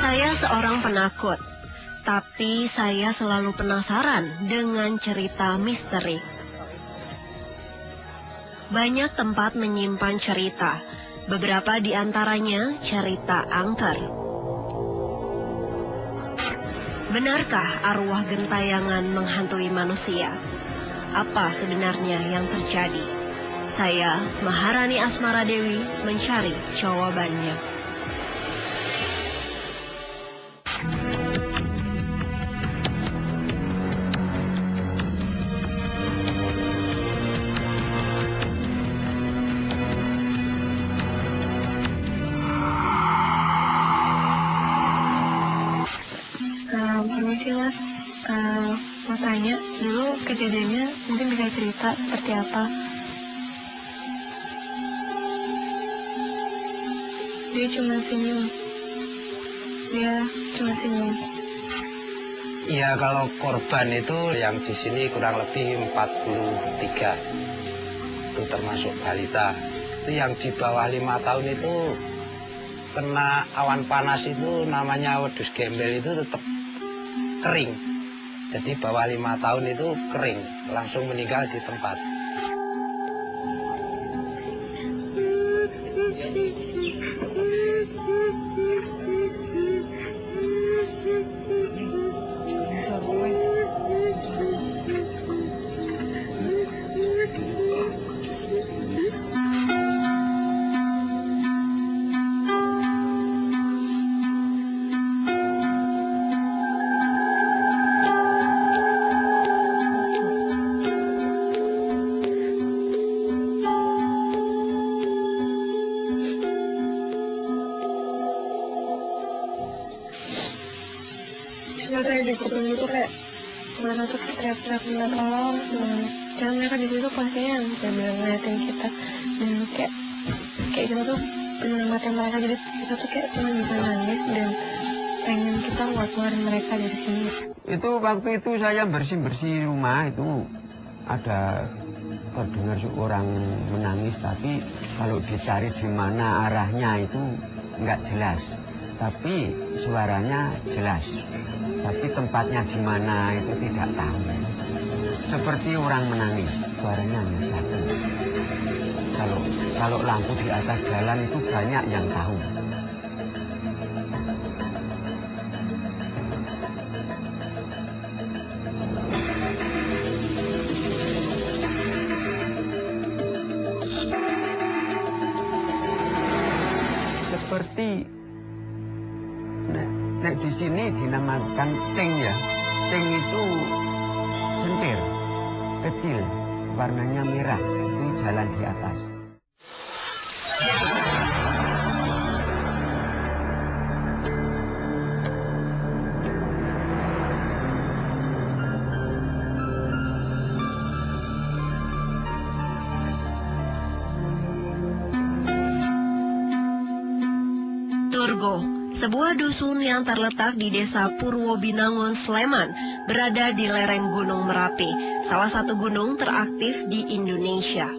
Saya seorang penakut, tapi saya selalu penasaran dengan cerita misteri. Banyak tempat menyimpan cerita, beberapa di antaranya cerita angker. Benarkah arwah gentayangan menghantui manusia? Apa sebenarnya yang terjadi? Saya, Maharani Asmara Dewi, mencari jawabannya. Permisi mas, mau tanya dulu kejadiannya mungkin bisa cerita seperti apa? Dia cuma senyum. Iya, kalau korban itu yang di sini kurang lebih 43. Itu termasuk balita. Itu yang di bawah 5 tahun itu kena awan panas itu namanya wedus gembel itu tetap kering. Jadi bawah 5 tahun itu kering, langsung meninggal di tempat. Saya di kuping itu kayak mereka tuh teriak-teriak minta tolong, jangan mereka di situ kasihan, kayak bilang ngeliatin kita, dan kayak kita tuh menyelamatkan mereka, jadi kita tuh kayak cuma bisa nangis dan pengen kita keluarin mereka dari sini. Itu waktu itu saya bersih-bersih rumah itu ada terdengar orang menangis, tapi kalau dicari di mana arahnya itu nggak jelas, tapi suaranya jelas. Tapi tempatnya di mana itu tidak tahu. Seperti orang menangis, suaranya hanya satu. Kalau lampu di atas jalan itu banyak yang tahu. Seperti nek di sini dinamakan ting ya. Ting itu sentir kecil, warnanya merah, itu jalan di atas. Turgo, sebuah dusun yang terletak di desa Purwobinangun, Sleman, berada di lereng Gunung Merapi, salah satu gunung teraktif di Indonesia.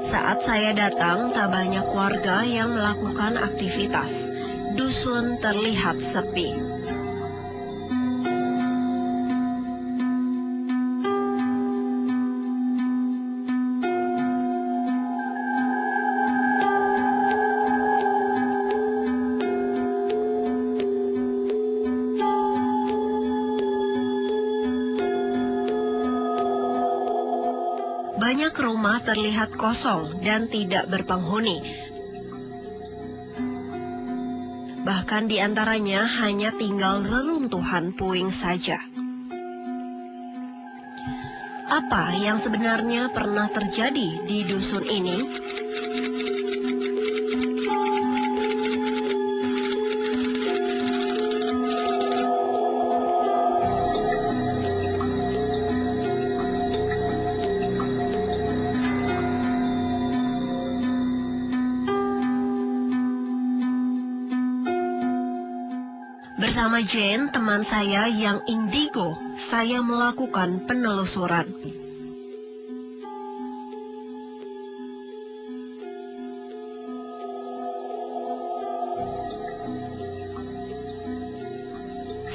Saat saya datang, tak banyak warga yang melakukan aktivitas. Dusun terlihat sepi. Banyak rumah terlihat kosong dan tidak berpenghuni. Bahkan di antaranya hanya tinggal reruntuhan puing saja. Apa yang sebenarnya pernah terjadi di dusun ini? Bersama Jane, teman saya yang indigo, saya melakukan penelusuran.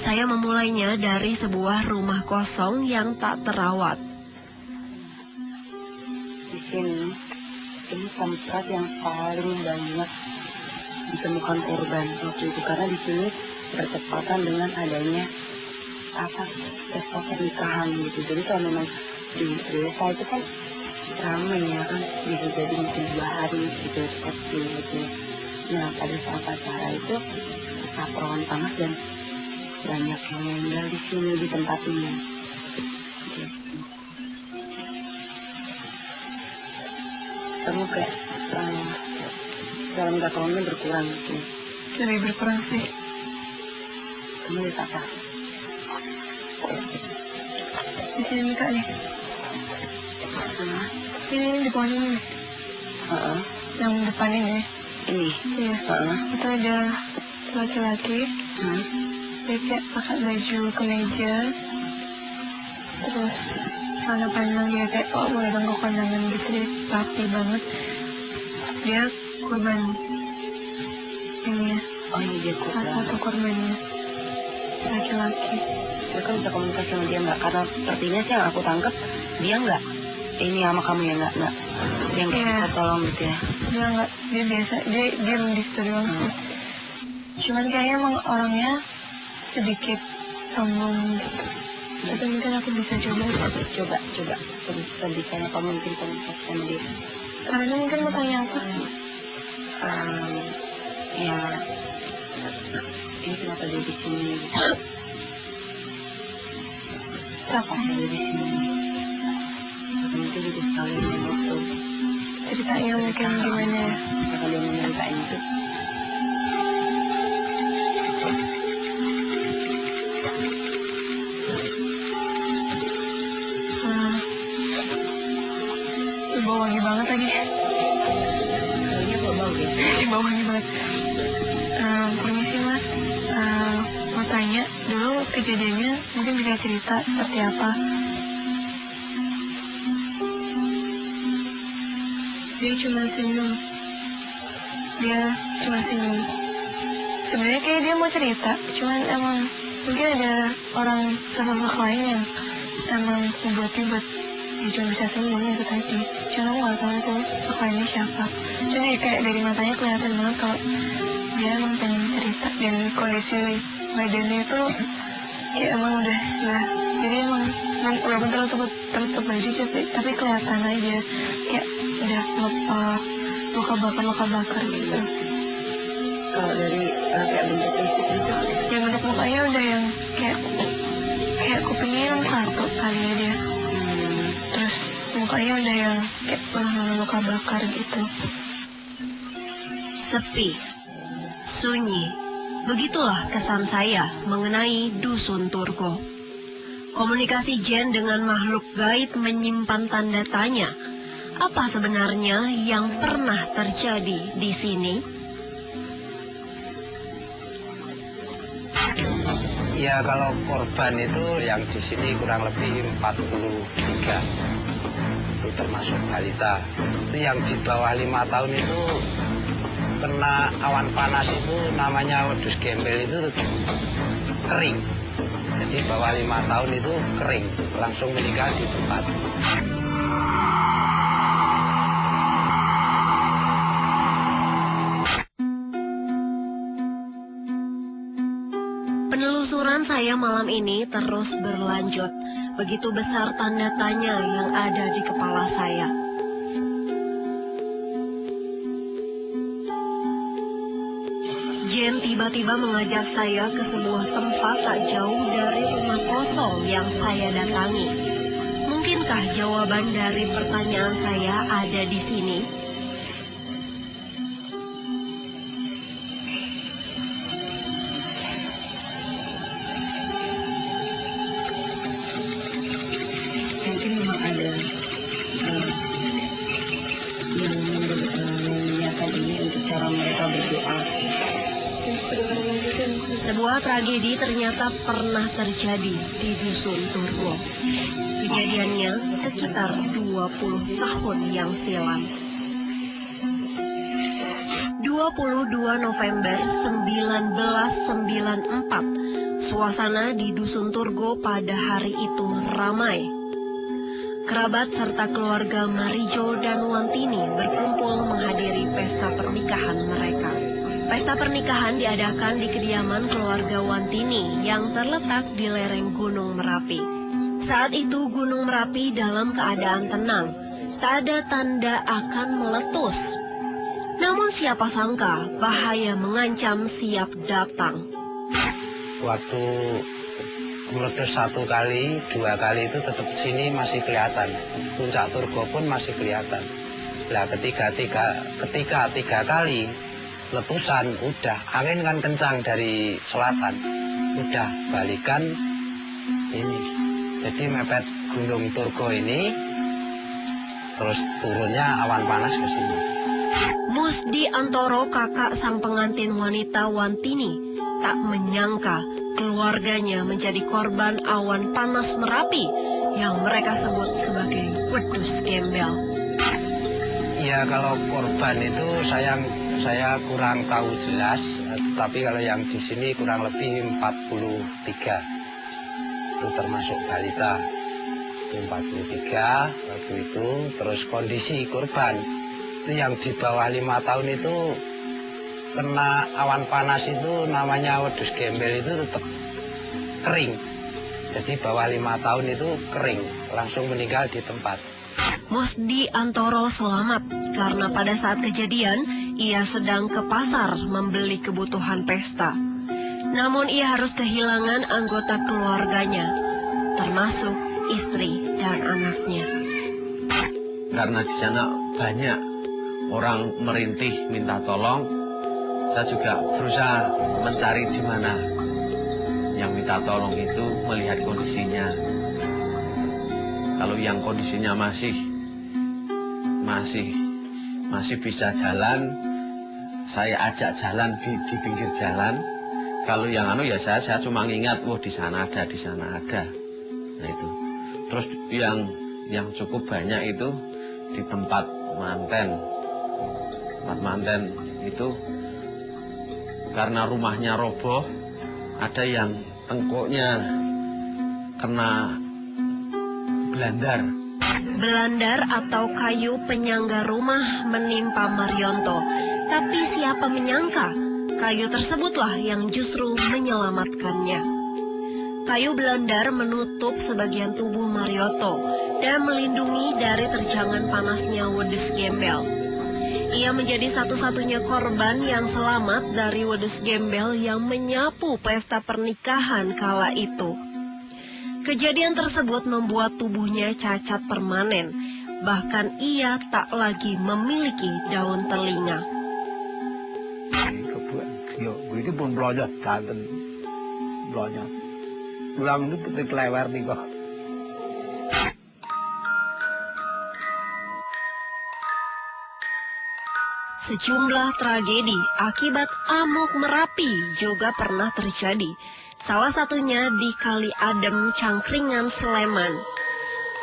Saya memulainya dari sebuah rumah kosong yang tak terawat. Di sini, ini tempat yang paling banyak ditemukan korban waktu itu, karena di sini bertepatan dengan adanya pesta pernikahan gitu. Jadi kalau memang di desa itu kan ramai ya kan, bisa jadi mungkin 2 hari gitu resepsi gitu. Nah pada saat acara itu saprawan panas dan banyak yang meninggal di sini di tempat ini. Gitu. Kamu kayak dalam gakauannya berkurang di sini. Lebih berkurang sih. Kamu lihat apa? Di sini Kak nih. Ini di pohon ini. Yang depan ini. Ini. Iya. Itu ada laki-laki. Dia kayak pakai baju kemeja. Terus celana panjang, dia kayak megang kondangan gitu, dia rapi banget. Dia korban ini ya. Oh ini dia korban. Salah satu korbannya laki-laki. Dia kan bisa komunikasi sama dia nggak? Karena sepertinya sih yang aku tangkap dia nggak ini sama kamu ya, nggak yang kita tolong gitu ya. Dia nggak, dia biasa, dia diam di situ doang sih. Cuman kayaknya emang orangnya sedikit sombong gitu. Tapi mungkin aku bisa coba sedikitnya kamu mungkin komunikasi sama dia. Karena mungkin mau tanya apa? Ya ini kenapa dia di sini? Apa dia di sini? Mungkin juga sekalian dengan waktu ceritanya mungkin gimana ya? Misalkan dia menyeritain itu. Bau wangi banget lagi. Kayaknya bau ya. Bau wangi banget. Permisi Mas, mau tanya dulu kejadiannya, mungkin bisa cerita seperti apa? Dia cuma senyum. Sebenarnya kayak dia mau cerita, cuman emang mungkin ada orang sosok lain yang emang buat dia cuma bisa senyum itu tadi. Cuma aku nggak tahu itu sosok lainnya siapa. Cuma ya kayak dari matanya kelihatan banget kalau dia emang pengen cerita, dan kondisi badannya itu ya emang udah sudah, jadi emang udah bentar tertutup baju tapi kelihatan aja kayak udah luka bakar gitu. Kalau dari kayak bentuk fisik itu, yang bentuk mukanya udah yang kayak kupingnya yang satu kali ya dia. Terus mukanya udah yang kayak luka bakar gitu. Sepi, sunyi, begitulah kesan saya mengenai Dusun Turgo. Komunikasi Jen dengan makhluk gaib menyimpan tanda tanya. Apa sebenarnya yang pernah terjadi di sini? Ya kalau korban itu yang di sini kurang lebih 43. Itu termasuk balita. Itu yang di bawah 5 tahun itu kena awan panas itu namanya wedus gembel itu kering. Jadi bawah 5 tahun itu kering, langsung meninggal di tempat. Penelusuran saya malam ini terus berlanjut. Begitu besar tanda tanya yang ada di kepala saya. Jen tiba-tiba mengajak saya ke sebuah tempat tak jauh dari rumah kosong yang saya datangi. Mungkinkah jawaban dari pertanyaan saya ada di sini? mungkin memang ada yang menyiapkan ini untuk cara mereka berdoa. Sebuah tragedi ternyata pernah terjadi di Dusun Turgo. Kejadiannya sekitar 20 tahun yang silam. 22 November 1994, Suasana di Dusun Turgo pada hari itu ramai. Kerabat serta keluarga Marijo dan Wantini berkumpul menghadiri pesta pernikahan mereka. Pesta pernikahan diadakan di kediaman keluarga Wantini yang terletak di lereng Gunung Merapi. Saat itu Gunung Merapi dalam keadaan tenang, tak ada tanda akan meletus. Namun siapa sangka bahaya mengancam siap datang. Waktu meletus 1 kali, 2 kali itu tetap sini masih kelihatan. Puncak Turgo pun masih kelihatan. Nah ketiga kali letusan udah, angin kan kencang dari selatan. Udah balikan ini. Jadi mepet Gunung Turgo ini, terus turunnya awan panas ke sini. Musdi Antoro, kakak sang pengantin wanita Wantini, tak menyangka keluarganya menjadi korban awan panas Merapi yang mereka sebut sebagai wedus gembel. Ya kalau korban itu saya kurang tahu jelas, tapi kalau yang di sini kurang lebih 43. Itu termasuk balita. Itu 43 waktu itu. Terus kondisi korban itu yang di bawah 5 tahun itu kena awan panas itu namanya wedus gembel itu tetap kering. Jadi bawah 5 tahun itu kering, langsung meninggal di tempat. Musdi Antoro selamat karena pada saat kejadian ia sedang ke pasar membeli kebutuhan pesta. Namun ia harus kehilangan anggota keluarganya, termasuk istri dan anaknya. Karena di sana banyak orang merintih minta tolong, saya juga berusaha mencari di mana yang minta tolong itu, melihat kondisinya. Kalau yang kondisinya masih bisa jalan, saya ajak jalan di pinggir jalan. Kalau yang ya saya cuma ngingat, di sana ada, di sana ada. Nah itu. Terus yang cukup banyak itu di tempat manten. Tempat manten itu karena rumahnya roboh, ada yang tengkuknya kena belandar. Belandar atau kayu penyangga rumah menimpa Marionto. Tapi siapa menyangka kayu tersebutlah yang justru menyelamatkannya. Kayu belandar menutup sebagian tubuh Marionto dan melindungi dari terjangan panasnya wedus gembel. Ia menjadi satu-satunya korban yang selamat dari wedus gembel yang menyapu pesta pernikahan kala itu. Kejadian tersebut membuat tubuhnya cacat permanen, bahkan ia tak lagi memiliki daun telinga. Begitu pun belajar kanten belajar. Ulang itu petik lewer nih kok. Sejumlah tragedi akibat amuk Merapi juga pernah terjadi. Salah satunya di Kali Adem, Cangkringan, Sleman.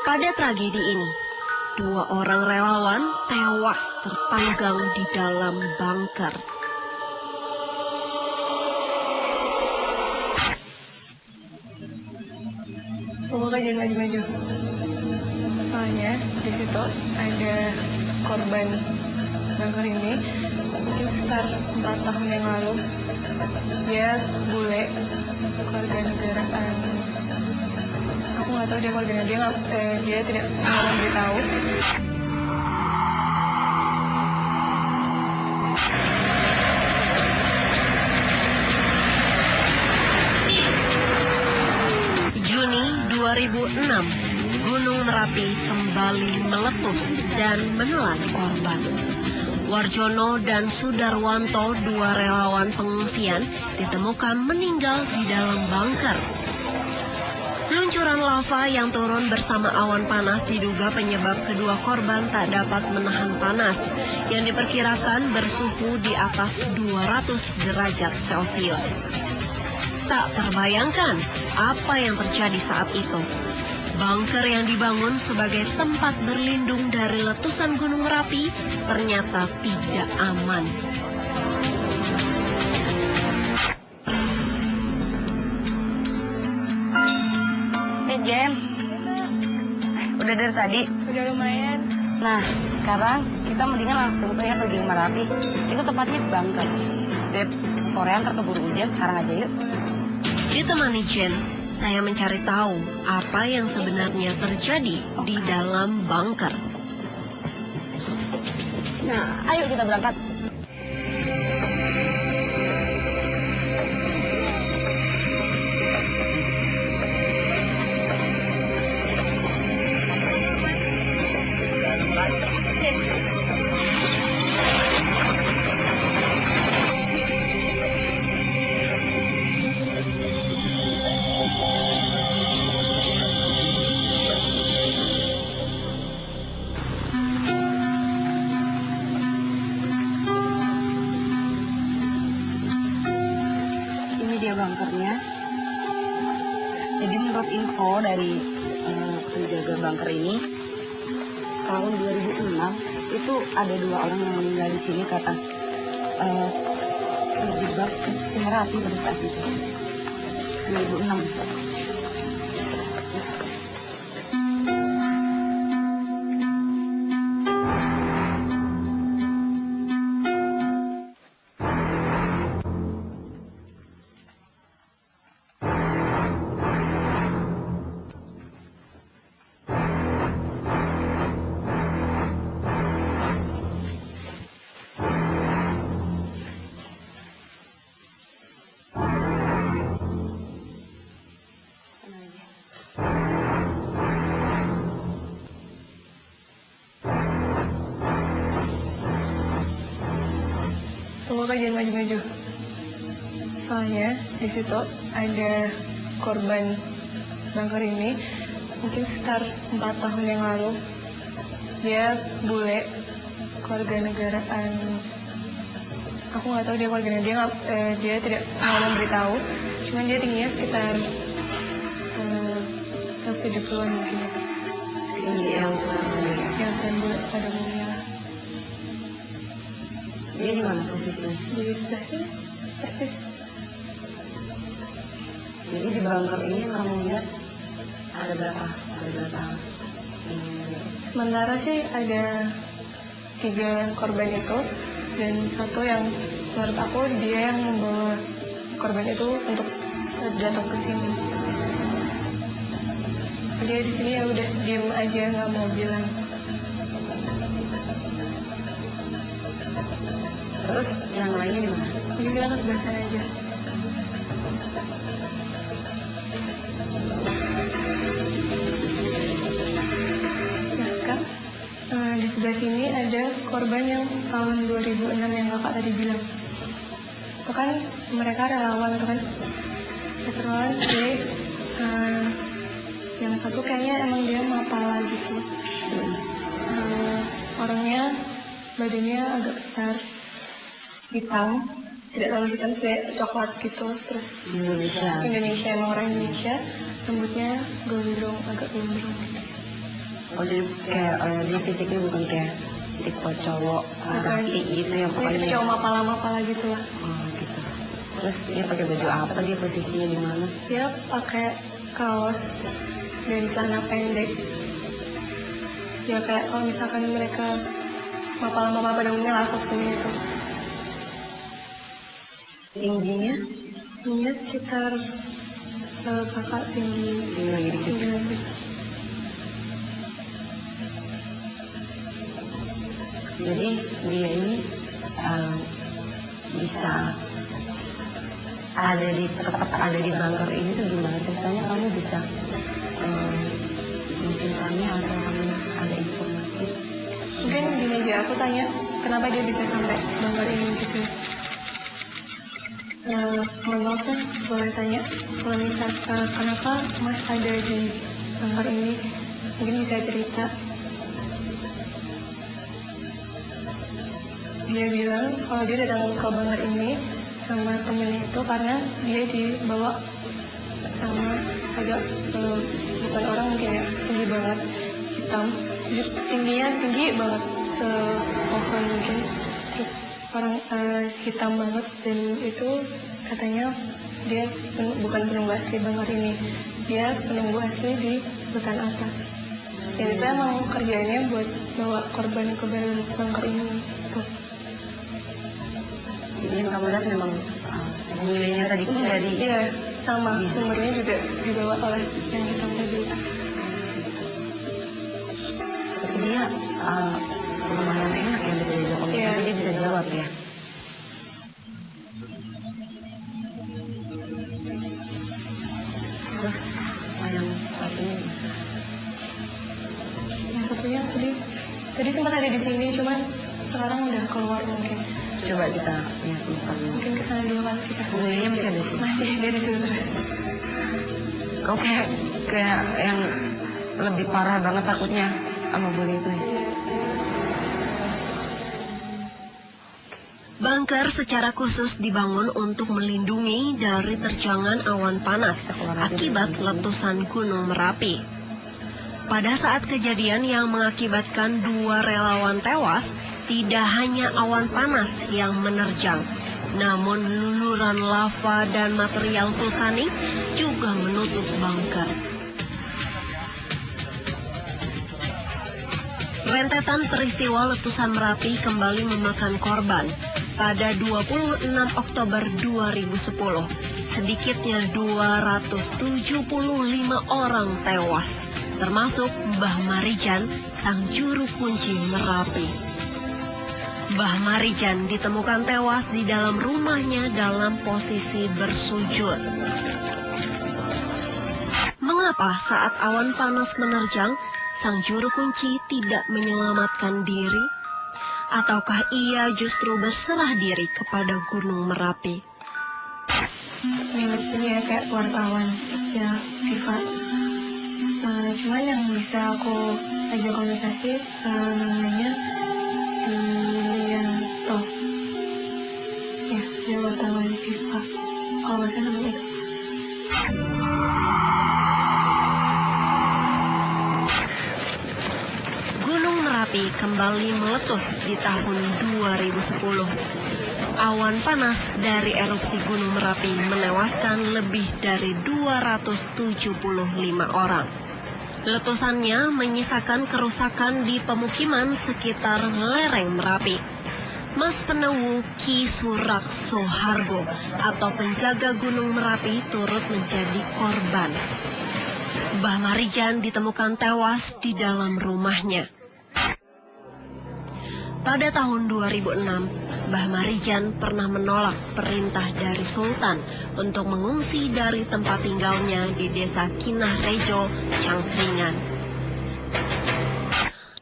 Pada tragedi ini, 2 orang relawan tewas terpanggang di dalam bunker. Semoga jangan maju-maju. Soalnya di situ ada korban bunker ini mungkin sekitar 4 tahun yang lalu. Dia bule, keluarga negaraan. Aku nggak tahu dia keluarganya, dia tidak pernah memberitahu. Juni 2006, Gunung Merapi kembali meletus dan menelan korban. Warjono dan Sudarwanto, 2 relawan pengungsian, ditemukan meninggal di dalam bunker. Luncuran lava yang turun bersama awan panas diduga penyebab kedua korban tak dapat menahan panas yang diperkirakan bersuhu di atas 200 derajat Celcius. Tak terbayangkan apa yang terjadi saat itu. Bunker yang dibangun sebagai tempat berlindung dari letusan Gunung Merapi ternyata tidak aman. Jen? Udah dari tadi? Udah lumayan. Nah, sekarang kita mendingan langsung ya ke Geng Merapi. Itu tempatnya di bunker. Dep, sorean terkeburu hujan, sekarang aja yuk. Ditemani Jen, saya mencari tahu apa yang sebenarnya terjadi di dalam bunker. Nah, ayo kita berangkat. Ini dia bunkernya. Jadi menurut info dari penjaga bunker ini, tahun 2006 itu ada 2 orang yang meninggal di sini kata terjebak si Merapi pada saat itu. 2006. Tunggu Kak, jangan maju-maju. Soalnya di situ ada korban bunker ini mungkin sekitar 4 tahun yang lalu. Dia bule, keluarga negaraan. Aku nggak tahu dia keluarga negara. Dia tidak mau memberitahu. Cuman dia tingginya sekitar 170-an mungkin. Ini yang Yang bule pada umumnya. dia di mana posisinya? Di sebelah sini persis. Jadi di bunker ini kamu lihat ada berapa? Sementara sih ada 3 korban itu, dan 1 yang menurut aku dia yang membawa korban itu untuk datang ke sini. Dia di sini ya udah diem aja, nggak mau bilang. Terus yang lainnya di mana? Mungkin kita ke sebelah sana aja. Nah Kak, di sebelah sini ada korban yang tahun 2006 yang Kakak tadi bilang. Itu kan mereka relawan tuh kan. Relawan, jadi yang satu kayaknya emang dia mapala gitu. Orangnya badannya agak besar, hitam, tidak terlalu hitam, kayak coklat gitu. Terus Indonesia, emang orang Indonesia, rambutnya gondrong, agak gondrong gitu. Oh jadi kayak dia fisiknya bukan kayak tipe cowok laki gitu ya pokoknya. Cowok mapala-mapala gitu lah. Oh gitu. Terus dia pakai baju apa? Dia posisinya di mana? Dia pakai kaos dan celana pendek. Ya kayak kalau misalkan mereka mapala-mapala pada umumnya lah kostumnya itu. Tingginya? Tingginya sekitar kakak tinggi Tinggi dikit. lebih. Jadi dia ini bisa tetap ada di bunker ini tuh gimana ceritanya? Kamu bisa mungkin tanya atau kamu ada informasi? Mungkin gini aja, aku tanya kenapa dia bisa sampai bunker ini gitu. Mohon maaf Mas, boleh tanya kalau misal kenapa Mas ada di bunker ini? Mungkin bisa cerita. Dia bilang kalau dia datang ke bunker ini sama temennya itu karena dia dibawa sama agak bukan orang kayak tinggi banget, hitam, tingginya tinggi banget, sepohon mungkin, terus orang hitam banget, dan itu katanya dia bukan penunggu asli bunker ini. dia penunggu asli di hutan atas. Dan itu emang kerjanya buat bawa korban ke bunker ini tuh. Jadi yang kamu lihat memang nilainya tadi pun dari Iya, sama sumbernya juga dibawa oleh yang hitam tadi itu. tapi dia lumayan enak ya untuk diajak komunikasi, Iya. dia bisa jawab ya. Terus yang satunya Yang satunya tadi sempat ada di sini, cuman sekarang udah keluar mungkin. coba kita lihat mukanya. Mungkin kesana dulu kan kita. Buayanya masih ada sih. Masih dari situ terus. Kau kayak yang lebih parah banget takutnya sama bule itu ya. Bunker secara khusus dibangun untuk melindungi dari terjangan awan panas akibat letusan Gunung Merapi. Pada saat kejadian yang mengakibatkan 2 relawan tewas, tidak hanya awan panas yang menerjang, namun luluran lava dan material vulkanik juga menutup bunker. Rentetan peristiwa letusan Merapi kembali memakan korban. Pada 26 Oktober 2010, sedikitnya 275 orang tewas, termasuk Mbah Marijan, sang juru kunci Merapi. Mbah Marijan ditemukan tewas di dalam rumahnya dalam posisi bersujud. Mengapa saat awan panas menerjang, sang juru kunci tidak menyelamatkan diri? Ataukah ia justru berserah diri kepada Gunung Merapi? Ini ya kayak wartawan ya FIFA. Cuman yang bisa aku ajak komunikasi namanya Lianto. Ya, dia wartawan FIFA. Kalau nggak salah namanya itu. Gunung Merapi kembali meletus di tahun 2010. Awan panas dari erupsi Gunung Merapi menewaskan lebih dari 275 orang. Letusannya menyisakan kerusakan di pemukiman sekitar lereng Merapi. Mas Penewu Ki Surak Sohargo atau penjaga Gunung Merapi turut menjadi korban. Mbah Marijan ditemukan tewas di dalam rumahnya. Pada tahun 2006, Mbah Marijan pernah menolak perintah dari Sultan untuk mengungsi dari tempat tinggalnya di desa Kinah Rejo, Cangkringan.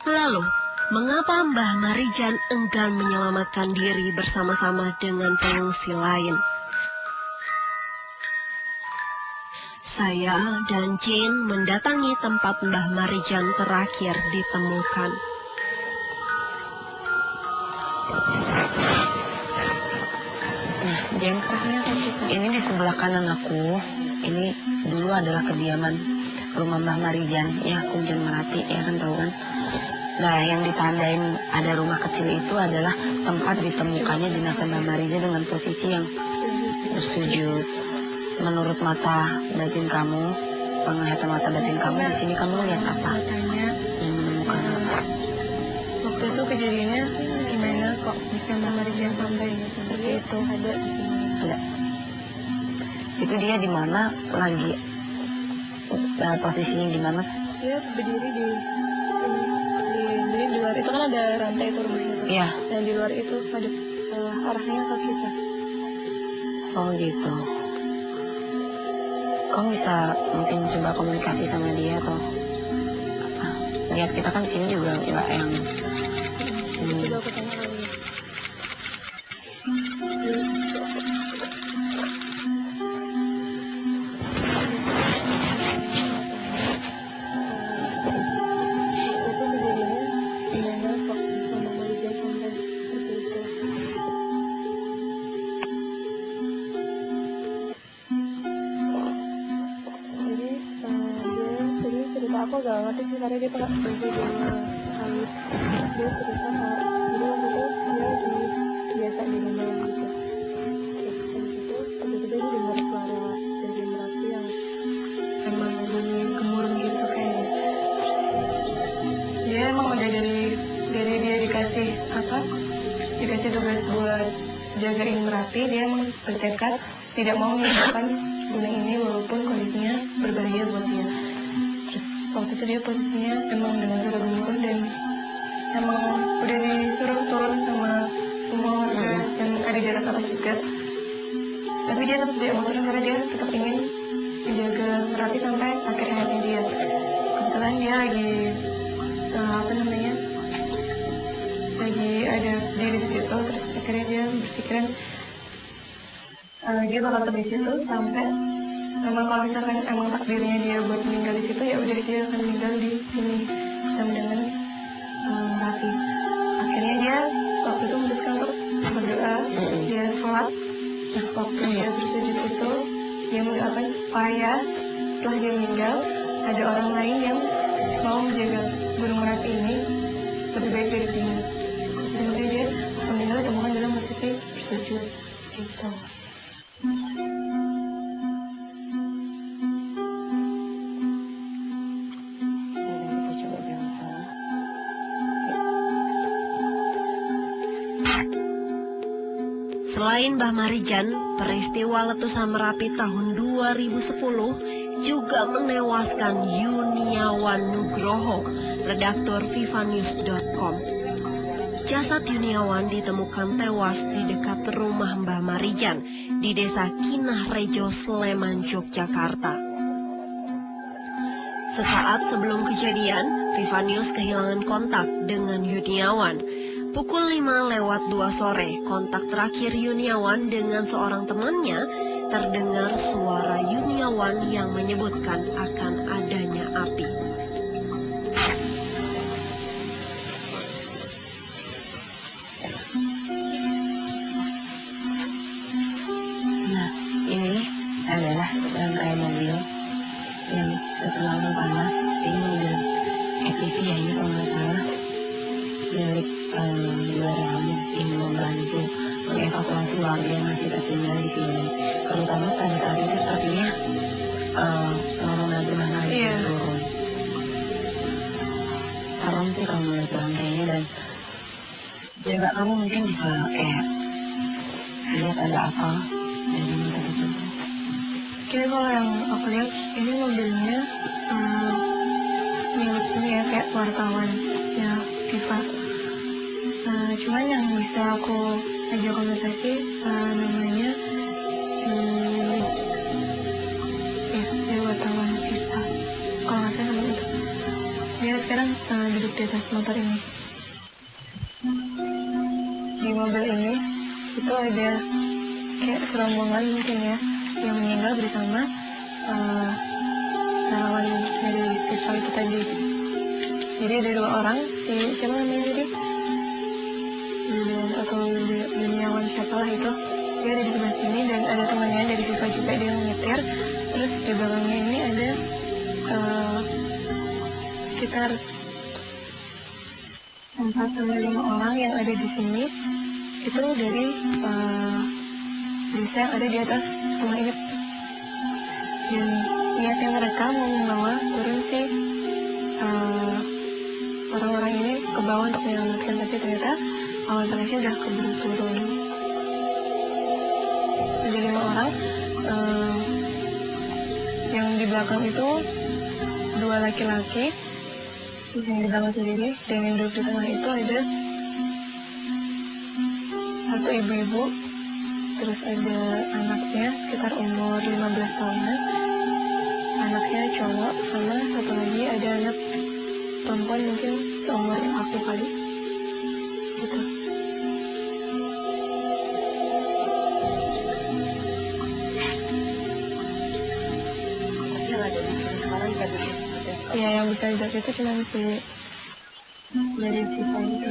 Lalu, mengapa Mbah Marijan enggan menyelamatkan diri bersama-sama dengan pengungsi lain? Saya dan Jin mendatangi tempat Mbah Marijan terakhir ditemukan. Nah, Jen, ini di sebelah kanan aku, ini dulu adalah kediaman rumah Mbah Marijan, ya, Kunjan Merapi, ya kan tahu kan. Nah, yang ditandain ada rumah kecil itu adalah tempat ditemukannya jenazah Mbah Marijan dengan posisi yang bersujud. Menurut mata batin kamu, penglihatan mata batin kamu di sini kamu lihat apa? Tanya Yang menemukan apa? waktu itu kejadiannya gimana kok bisa Mbak Marijan sampai seperti itu ada di sini. Ada. Itu dia di mana lagi? Posisinya di mana? Dia berdiri di luar itu kan ada rantai itu rumahnya tuh. Iya. Dan di luar itu ada arahnya ke kita. Oh gitu. Kamu bisa mungkin coba komunikasi sama dia atau apa? Lihat kita kan di sini juga nggak yang. Coba aku tanya kali ya. Itu kejadiannya gimana kok bisa Mbak Marijan sampai seperti itu. Jadi dia cerita aku agak ngerti sih karena dia pernah belajar di halus. Dia cerita kalau jadi waktu itu dia biasa di rumah gitu. Terus habis itu tiba-tiba dia dengar suara dari Merapi yang emang dikasih tugas buat jagain Merapi, dia emang bertekad tidak mau meninggalkan gunung ini walaupun kondisinya berbahaya buat dia. Terus waktu itu dia posisinya emang dengan suara gemuruh dan emang udah disuruh turun sama semua warga yang ada di atas atas juga. Tapi dia tetap tidak mau turun karena dia tetap ingin menjaga Merapi sampai akhir hayatnya dia. Kebetulan dia lagi lagi ada diri di situ, terus akhirnya dia berpikiran dia bakal tetap di situ sampai memang kalau misalkan emang takdirnya dia buat meninggal di situ, ya udah dia akan meninggal di sini bersama dengan Merapi. Akhirnya dia waktu itu memutuskan untuk berdoa, dia sholat. Nah, waktu dia bersujud itu dia mendoakan supaya setelah dia meninggal ada orang lain yang mau menjaga Gunung Merapi ini lebih baik dari dia. Kemudian dia meninggal ditemukan dalam posisi bersujud gitu. Selain Mbah Marijan, peristiwa letusan Merapi tahun 2010 juga menewaskan Yuniawan Nugroho, redaktur vivanews.com. Jasad Yuniawan ditemukan tewas di dekat rumah Mbah Marijan di desa Kinah Rejo, Sleman, Yogyakarta. Sesaat sebelum kejadian, Vivanews kehilangan kontak dengan Yuniawan. Pukul 5:02 sore, kontak terakhir Yuniawan dengan seorang temannya, terdengar suara Yuniawan yang menyebutkan akan adanya api. Nah, ini adalah rangkaian mobil yang terlalu panas. Ini mobil EPV ya, ini kalau nggak salah milik Baramu, ini membantu mengevakuasi warga yang masih tertinggal di sini. Terutama pada saat itu sepertinya Corona gimana turun. Serem sih kalau melihat rangkaiannya, dan coba kamu mungkin bisa kayak lihat ada apa dari mata itu. Kira kalau yang aku lihat ini mobilnya milik ini ya, kayak wartawan ya, Viva. Cuman yang bisa aku ajak konversasi namanya dia wartawan Viva, kalau nggak salah namanya itu. Dia sekarang duduk di atas motor ini. Di mobil ini itu ada kayak serombongan mungkin ya yang meninggal bersama relawan dari Viva itu tadi. Jadi ada 2 orang, siapa namanya tadi? Atau Yuniawan siapalah itu, dia ada di sebelah sini dan ada temannya dari Viva juga, dia nyetir. Terus di belakangnya ini ada sekitar 4-5 orang yang ada di sini, itu dari desa yang ada di atas rumah ini. Dan niatnya mereka mau membawa turun si orang-orang ini ke bawah untuk menyelamatkan, tapi ternyata awal panasnya udah keburu turun. Ada 5 orang, yang di belakang itu 2 laki-laki, yang di belakang sendiri, dan yang duduk di tengah itu ada 1 ibu-ibu, terus ada anaknya sekitar umur 15 tahunan, anaknya cowok, sama 1 lagi ada anak perempuan mungkin seumur aku kali gitu. Ya, yang bisa lihat itu cuma si dari Viva itu.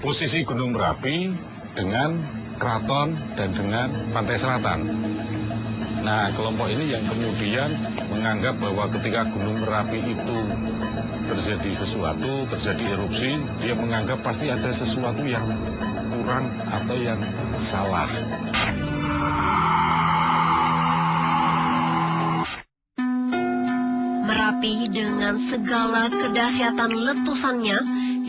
Posisi Gunung Merapi dengan keraton dan dengan pantai selatan. Nah, kelompok ini yang kemudian menganggap bahwa ketika Gunung Merapi itu terjadi sesuatu, terjadi erupsi, dia menganggap pasti ada sesuatu yang kurang atau yang salah. Merapi dengan segala kedahsyatan letusannya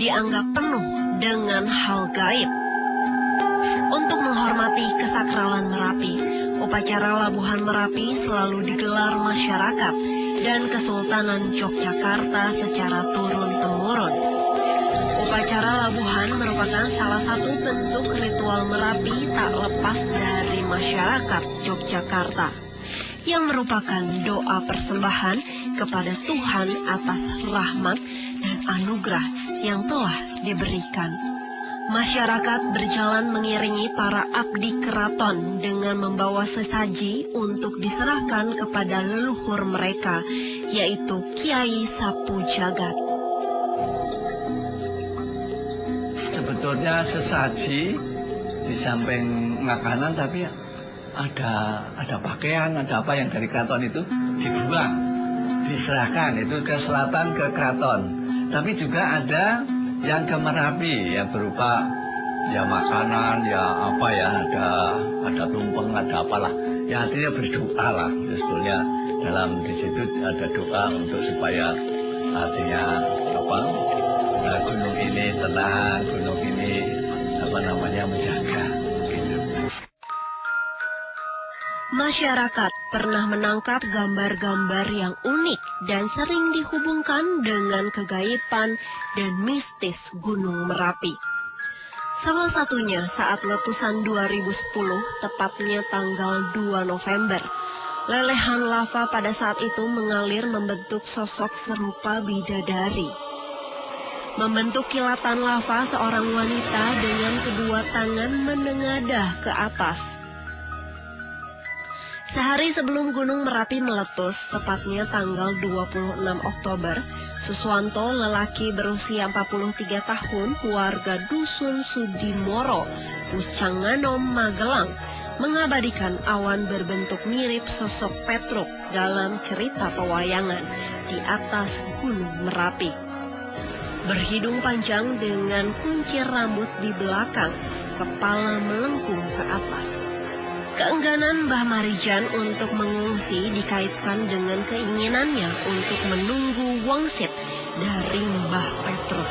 dianggap penuh dengan hal gaib. Untuk menghormati kesakralan Merapi, upacara Labuhan Merapi selalu digelar masyarakat dan Kesultanan Yogyakarta secara turun-temurun. Upacara Labuhan merupakan salah satu bentuk ritual Merapi tak lepas dari masyarakat Yogyakarta, yang merupakan doa persembahan kepada Tuhan atas rahmat dan anugerah yang telah diberikan. Masyarakat berjalan mengiringi para abdi keraton dengan membawa sesaji untuk diserahkan kepada leluhur mereka, yaitu Kiai Sapu Jagat. Sebetulnya sesaji di samping makanan, tapi ada pakaian, ada apa yang dari keraton itu dibuang, diserahkan itu ke selatan ke keraton. Tapi juga ada yang ke Merapi ya berupa ya makanan, ya apa ya, ada tumpeng, ada apalah. Ya artinya berdoa lah sebetulnya, dalam di situ ada doa untuk supaya artinya apa, gunung ini tenang, gunung ini apa namanya menjaga gitu. Masyarakat pernah menangkap gambar-gambar yang unik dan sering dihubungkan dengan kegaiban dan mistis Gunung Merapi. Salah satunya saat letusan 2010, tepatnya tanggal 2 November. Lelehan lava pada saat itu mengalir membentuk sosok serupa bidadari. Membentuk kilatan lava seorang wanita dengan kedua tangan menengadah ke atas. Sehari sebelum Gunung Merapi meletus, tepatnya tanggal 26 Oktober, Suswanto, lelaki berusia 43 tahun, warga Dusun Sudimoro, Pucanganom, Magelang, mengabadikan awan berbentuk mirip sosok Petruk dalam cerita pewayangan di atas Gunung Merapi. Berhidung panjang dengan kuncir rambut di belakang, kepala melengkung ke atas. Keengganan Mbah Marijan untuk mengungsi dikaitkan dengan keinginannya untuk menunggu wangsit dari Mbah Petruk.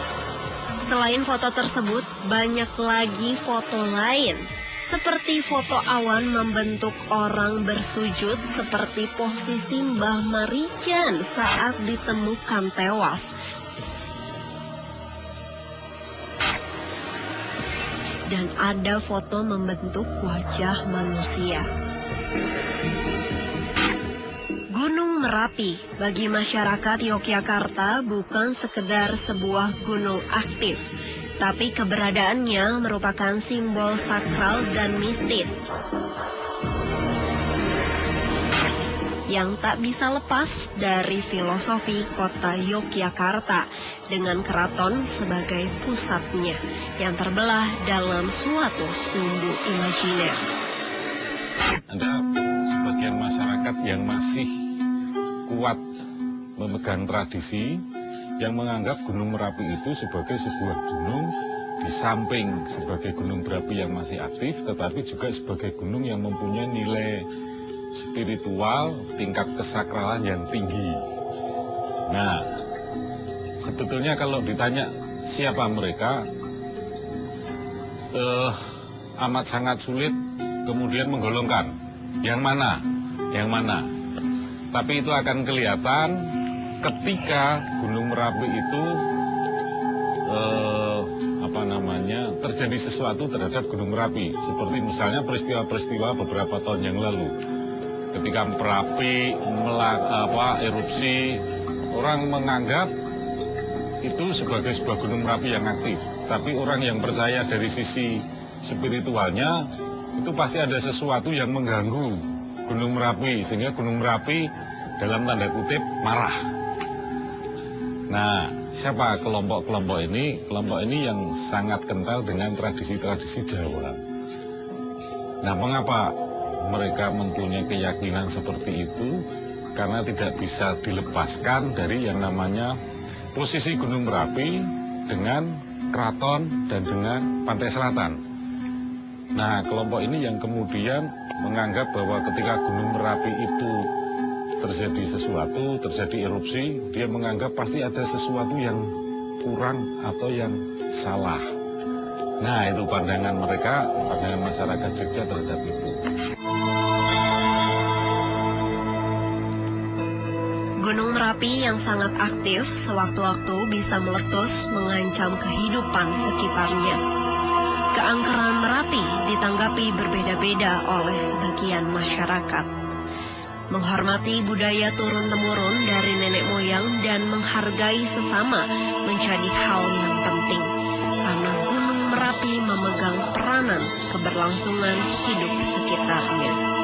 Selain foto tersebut, banyak lagi foto lain, seperti foto awan membentuk orang bersujud seperti posisi Mbah Marijan saat ditemukan tewas. Dan ada foto membentuk wajah manusia. Gunung Merapi bagi masyarakat Yogyakarta bukan sekedar sebuah gunung aktif, tapi keberadaannya merupakan simbol sakral dan mistis yang tak bisa lepas dari filosofi kota Yogyakarta dengan keraton sebagai pusatnya yang terbelah dalam suatu sumbu imajiner. Ada sebagian masyarakat yang masih kuat memegang tradisi yang menganggap Gunung Merapi itu sebagai sebuah gunung di samping sebagai gunung berapi yang masih aktif, tetapi juga sebagai gunung yang mempunyai nilai spiritual, tingkat kesakralan yang tinggi. Nah, sebetulnya kalau ditanya siapa mereka, amat sangat sulit kemudian menggolongkan yang mana. Tapi itu akan kelihatan ketika Gunung Merapi itu terjadi sesuatu terhadap Gunung Merapi, seperti misalnya peristiwa-peristiwa beberapa tahun yang lalu. Ketika Merapi erupsi, orang menganggap itu sebagai sebuah gunung Merapi yang aktif. Tapi orang yang percaya dari sisi spiritualnya, itu pasti ada sesuatu yang mengganggu Gunung Merapi, sehingga Gunung Merapi dalam tanda kutip marah. Nah, siapa kelompok-kelompok ini? Kelompok ini yang sangat kental dengan tradisi-tradisi Jawa. Nah, mengapa mereka mempunyai keyakinan seperti itu? Karena tidak bisa dilepaskan dari yang namanya posisi Gunung Merapi dengan keraton dan dengan pantai selatan. Nah, kelompok ini yang kemudian menganggap bahwa ketika Gunung Merapi itu terjadi sesuatu, terjadi erupsi, dia menganggap pasti ada sesuatu yang kurang atau yang salah. Nah, itu pandangan mereka, pandangan masyarakat Jogja terhadap itu. Gunung Merapi yang sangat aktif sewaktu-waktu bisa meletus mengancam kehidupan sekitarnya. Keangkeran Merapi ditanggapi berbeda-beda oleh sebagian masyarakat. Menghormati budaya turun-temurun dari nenek moyang dan menghargai sesama menjadi hal yang penting, karena Gunung Merapi memegang peranan keberlangsungan hidup sekitarnya.